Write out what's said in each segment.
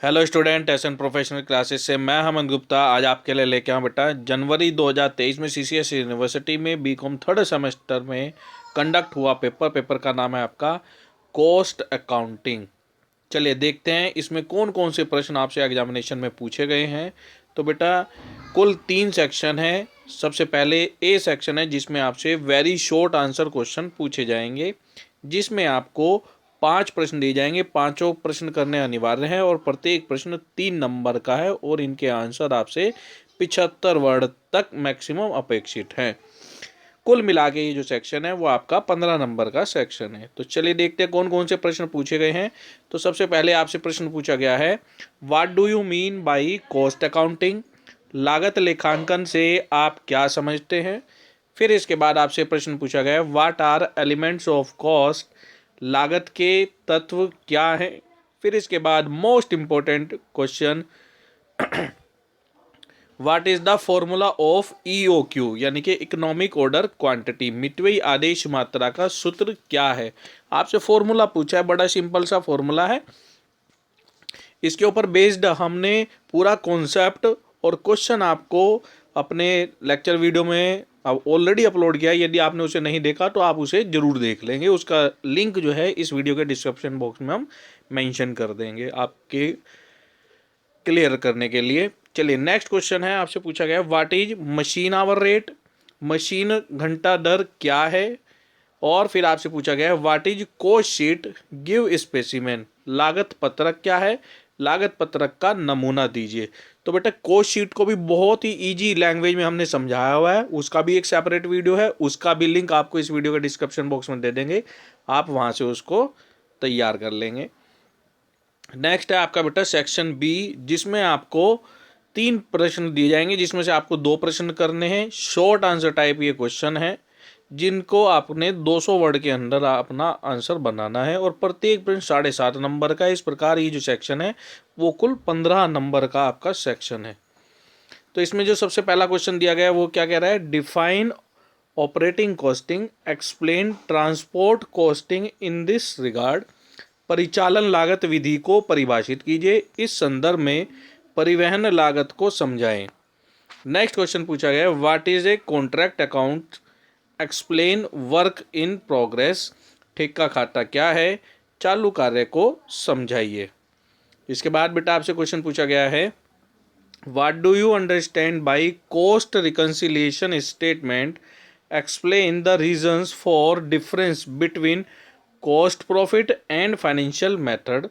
Hello student, SN professional classes से मैं हेमंत गुप्ता आज आपके लिए लेके आऊँ बेटा। जनवरी 2023 में सीसीएस यूनिवर्सिटी में बीकॉम थर्ड सेमेस्टर में कंडक्ट हुआ पेपर का नाम है आपका कॉस्ट अकाउंटिंग। चलिए देखते हैं इसमें कौन कौन से प्रश्न आपसे एग्जामिनेशन में पूछे गए हैं। तो बेटा कुल 3 सेक्शन है। सबसे पहले ए सेक्शन है जिसमें आपसे वेरी शॉर्ट आंसर क्वेश्चन पूछे जाएंगे, जिसमें आपको 5 प्रश्न दिए जाएंगे। पांचों प्रश्न करने अनिवार्य हैं और प्रत्येक प्रश्न 3 नंबर का है और इनके आंसर आपसे 75 वर्ड तक मैक्सिमम अपेक्षित हैं। कुल मिला के ये जो सेक्शन है वो आपका 15 नंबर का सेक्शन है। तो चलिए देखते हैं कौन कौन से प्रश्न पूछे गए हैं। तो सबसे पहले आपसे प्रश्न पूछा गया है, what do you mean by cost accounting? लागत लेखांकन से आप क्या समझते हैं? फिर इसके बाद आपसे प्रश्न पूछा गया है, what are elements of cost? लागत के तत्व क्या है? फिर इसके बाद most important question, what is the formula of EOQ यानी कि इकोनॉमिक ऑर्डर क्वांटिटी, मितव्ययी आदेश मात्रा का सूत्र क्या है? आपसे फॉर्मूला पूछा है, बड़ा सिंपल सा फॉर्मूला है। इसके ऊपर बेस्ड हमने पूरा कॉन्सेप्ट और क्वेश्चन आपको अपने लेक्चर वीडियो में ऑलरेडी अपलोड किया है। यदि आपने उसे नहीं देखा तो आप उसे जरूर देख लेंगे। उसका लिंक जो है इस वीडियो के डिस्क्रिप्शन बॉक्स में हम मेंशन कर देंगे आपके क्लियर करने के लिए। चलिए नेक्स्ट क्वेश्चन है, आपसे पूछा गया what is machine hour rate? Machine घंटा दर क्या है? और फिर आपसे पूछा गया what is cost sheet give specimen? लागत पत्रक क्या है? लागत पत्रक का नमूना दीजिए। तो बेटा कॉस्ट शीट को भी बहुत ही इजी लैंग्वेज में हमने समझाया हुआ है, उसका भी एक सेपरेट वीडियो है, उसका भी लिंक आपको इस वीडियो के डिस्क्रिप्शन बॉक्स में दे देंगे, आप वहां से उसको तैयार कर लेंगे। नेक्स्ट है आपका बेटा सेक्शन बी, जिसमें आपको 3 प्रश्न दिए जाएंगे, जिसमें से आपको 2 प्रश्न करने हैं। शॉर्ट आंसर टाइप ये क्वेश्चन है जिनको आपने 200 वर्ड के अंदर अपना आंसर बनाना है और प्रत्येक प्रश्न 7.5 नंबर का है। इस प्रकार ये जो सेक्शन है वो कुल 15 नंबर का आपका सेक्शन है। तो इसमें जो सबसे पहला क्वेश्चन दिया गया है वो क्या कह रहा है, define operating costing, explain transport costing in this regard. परिचालन लागत विधि को परिभाषित कीजिए, इस संदर्भ में परिवहन लागत को समझाएं। नेक्स्ट क्वेश्चन पूछा गया है, what is a contract account, explain work in progress. ठेका खाता क्या है? चालू कार्य को समझाइए। इसके बाद बेटा आपसे क्वेश्चन पूछा गया है, what do you understand by cost reconciliation statement, explain the reasons for difference between cost profit and financial method.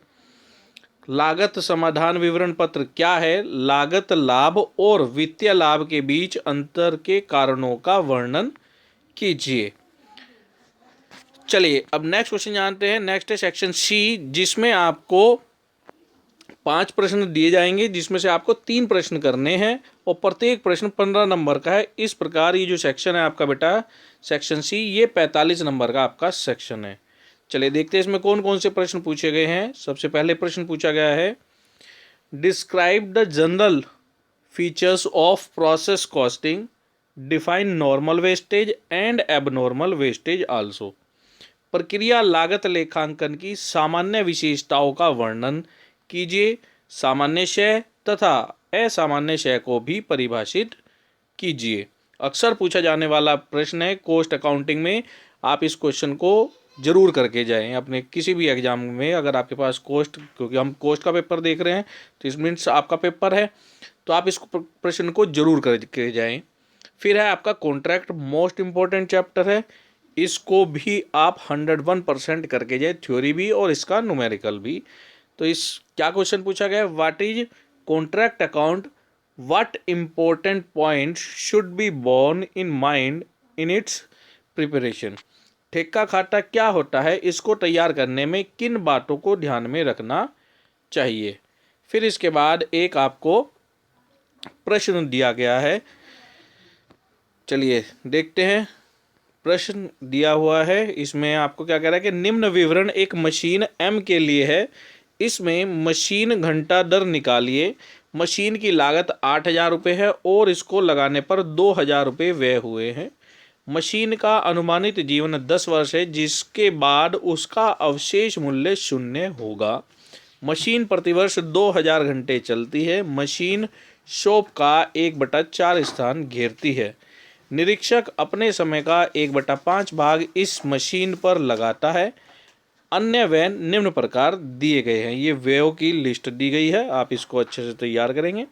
लागत समाधान विवरण पत्र क्या है? लागत लाभ और वित्तीय लाभ के बीच अंतर के कारणों का वर्णन कीजिए। चलिए अब नेक्स्ट क्वेश्चन जानते हैं। नेक्स्ट है सेक्शन सी, जिसमें आपको 5 प्रश्न दिए जाएंगे, जिसमें से आपको 3 प्रश्न करने हैं और प्रत्येक प्रश्न 15 नंबर का है। इस प्रकार ये जो सेक्शन है आपका बेटा सेक्शन सी, ये 45 नंबर का आपका सेक्शन है। चलिए देखते हैं इसमें कौन कौन से प्रश्न पूछे गए हैं। सबसे पहले प्रश्न पूछा गया है, describe the general features of process costing, define normal wastage and abnormal wastage also. प्रक्रिया लागत लेखांकन की सामान्य विशेषताओं का वर्णन कीजिए, सामान्य शय तथा असामान्य शय को भी परिभाषित कीजिए। अक्सर पूछा जाने वाला प्रश्न है कॉस्ट अकाउंटिंग में। आप इस क्वेश्चन को जरूर करके जाएं अपने किसी भी एग्जाम में। अगर आपके पास कॉस्ट, क्योंकि हम कॉस्ट का पेपर देख रहे हैं तो इस मीन्स आपका पेपर है, तो आप इस प्रश्न को जरूर करके जाएं। फिर है आपका कॉन्ट्रैक्ट, मोस्ट इंपॉर्टेंट चैप्टर है, इसको भी आप 101% करके जाए, थ्योरी भी और इसका न्यूमेरिकल भी। तो इस क्या क्वेश्चन पूछा गया, what is contract account, what important point should be borne in mind in its preparation. ठेका खाता क्या होता है, इसको तैयार करने में किन बातों को ध्यान में रखना चाहिए। फिर इसके बाद एक आपको प्रश्न दिया गया है, चलिए देखते हैं। प्रश्न दिया हुआ है, इसमें आपको क्या कह रहा है कि निम्न विवरण एक मशीन एम के लिए है, इसमें मशीन घंटा दर निकालिए। मशीन की लागत 8,000 रुपये है और इसको लगाने पर 2,000 रुपये व्यय हुए हैं। मशीन का अनुमानित जीवन 10 वर्ष है, जिसके बाद उसका अवशेष मूल्य 0 होगा। मशीन प्रतिवर्ष 2000 घंटे चलती है। मशीन शॉप का 1/4 स्थान घेरती है। निरीक्षक अपने समय का 1/5 भाग इस मशीन पर लगाता है। अन्य व्यय निम्न प्रकार दिए गए हैं। ये व्ययों की लिस्ट दी गई है, आप इसको अच्छे से तैयार करेंगे।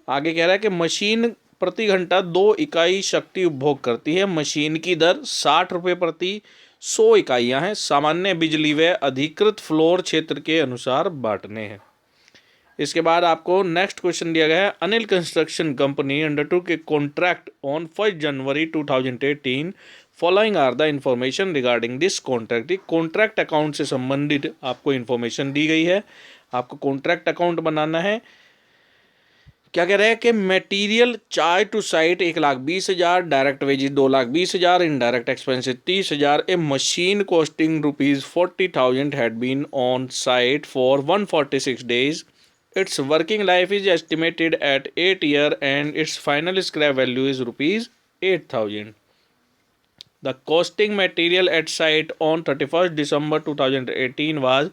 आगे कह रहा है कि मशीन प्रति घंटा 2 इकाई शक्ति उपभोग करती है। मशीन की दर 60 रुपये प्रति 100 इकाइयाँ हैं। सामान्य बिजली व्यय अधिकृत फ्लोर क्षेत्र के अनुसार बांटने हैं। इसके बाद आपको नेक्स्ट क्वेश्चन दिया गया है, Anil construction company undertook a contract on 1 January 2018। Following are the information regarding this contract. Contract account से संबंधित आपको इन्फॉर्मेशन दी गई है। आपको कॉन्ट्रैक्ट अकाउंट बनाना है। क्या कह रहे हैं कि material charge to site 1,20,000, direct wages 2,20,000, indirect expenses 30,000। A machine costing ₹40,000 had been on site for 146 days. Its working life is estimated at 8 years and its final scrap value is ₹8,000. The costing material at site on 31st December 2018 was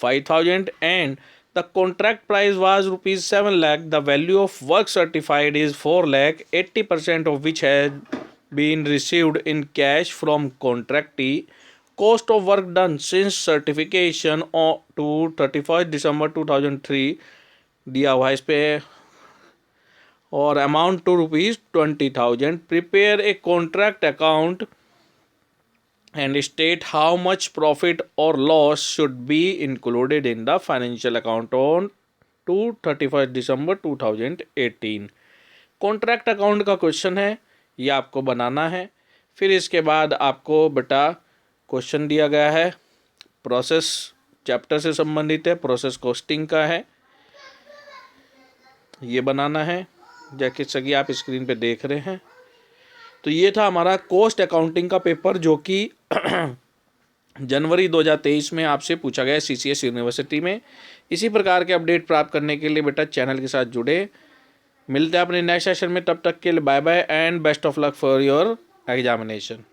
5,000 and the contract price was ₹7 lakh. The value of work certified is 4 lakh, 80% of which has been received in cash from contractee. Cost of work done since certification to 31st December 2003 दिया हुआ है इस पे, और amount to ₹20,000। Prepare a contract account and state how much profit और loss should be included in the financial account on to 31st December 2018। Contract account का question है, ये आपको बनाना है। फिर इसके बाद आपको बेटा क्वेश्चन दिया गया है, प्रोसेस चैप्टर से संबंधित है, प्रोसेस कॉस्टिंग का है, ये बनाना है जैसे कि आप स्क्रीन पे देख रहे हैं। तो ये था हमारा कॉस्ट अकाउंटिंग का पेपर, जो कि जनवरी 2023 में आपसे पूछा गया CCS यूनिवर्सिटी में। इसी प्रकार के अपडेट प्राप्त करने के लिए बेटा चैनल के साथ जुड़े। मिलते हैं अपने नेक्स्ट सेशन में, तब तक के लिए bye bye and best of luck for your examination.